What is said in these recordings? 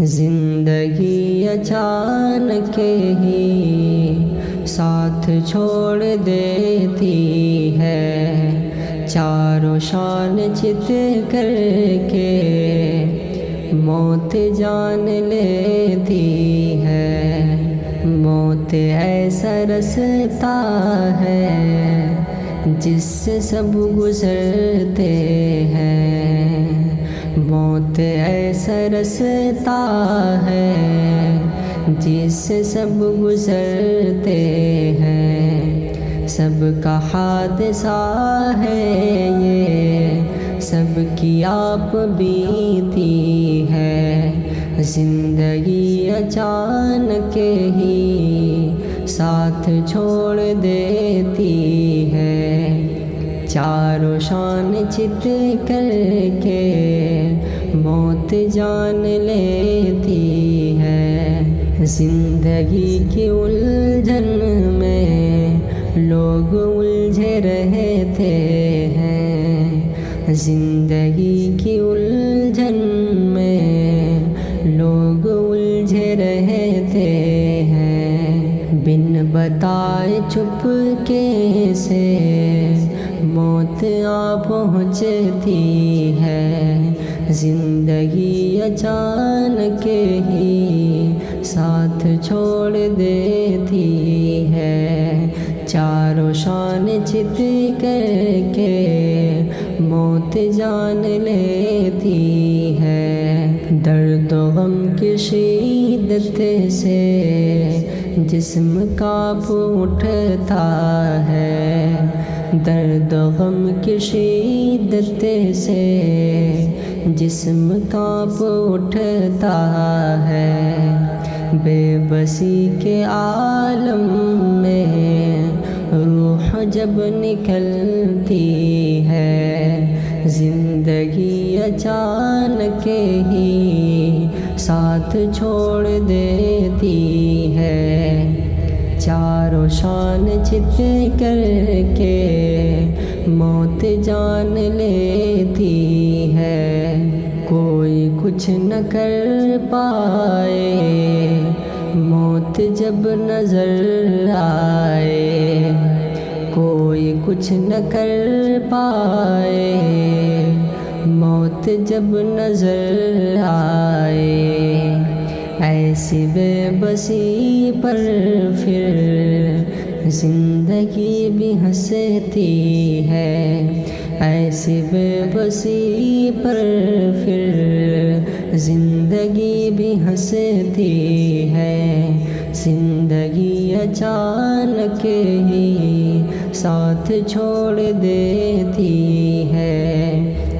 زندگی اچانک ہی ساتھ چھوڑ دیتی ہے، چاروں شان چت کر کے موت جان لیتی ہے۔ موت ایسا رستہ ہے جس سے سب گزرتے ہیں، موت ایسا رستہ ہے جس سے سب گزرتے ہیں۔ سب کا حادثہ ہے یہ، سب کی آپ بیتی ہے، زندگی اچانک ہی ساتھ چھوڑ دیتی ہے، چاروں شان چت کر کے موت جان لیتی ہے۔ زندگی کی الجھن میں لوگ الجھے رہتے ہیں، زندگی کی الجھن میں لوگ الجھے رہتے ہیں، بن بتائے چپ کے سے موت آ پہنچتی ہے، زندگی اچانک ہی ساتھ چھوڑ دیتی ہے، چاروں شان چت کر کے موت جان لیتی ہے۔ درد و غم کی شدت سے جسم کانپ اٹھتا ہے، درد و غم کی شدت سے جسم کانپ اٹھتا ہے، بے بسی کے عالم میں روح جب نکلتی ہے، زندگی اچانک ہی ساتھ چھوڑ دیتی ہے، چاروں شان چت کر کے موت جان لیتی ہے۔ کوئی کچھ نہ کر پائے موت جب نظر آئے، کوئی کچھ نہ کر پائے موت جب نظر آئے، ایسی بے بسی پر پھر زندگی بھی ہنستی ہے، ایسی بے بسی پر پھر زندگی بھی ہنستی ہے، زندگی اچانک ہی ساتھ چھوڑ دیتی ہے،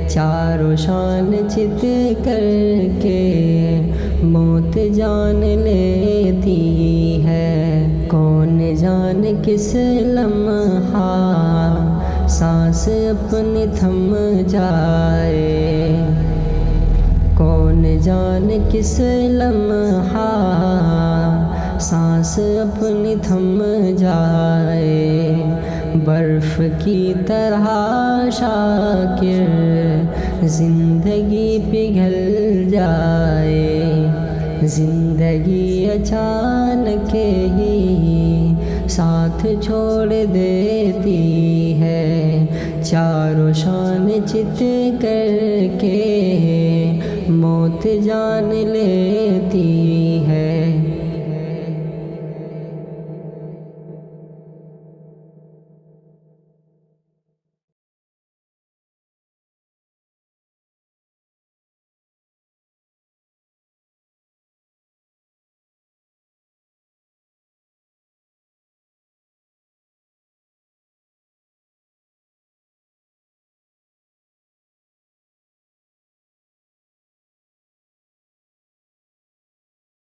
چاروں شان چت کر کے موت جان لیتی ہے۔ کون جانے کس لمحہ سانس اپنی تھم جائے، کون جانے کس لمحہ سانس اپنی تھم جائے، برف کی طرح شاکر زندگی پگھل جائے، زندگی اچانک ہی ساتھ چھوڑ دیتی ہے، چاروں شان چت کر کے موت جان لیتی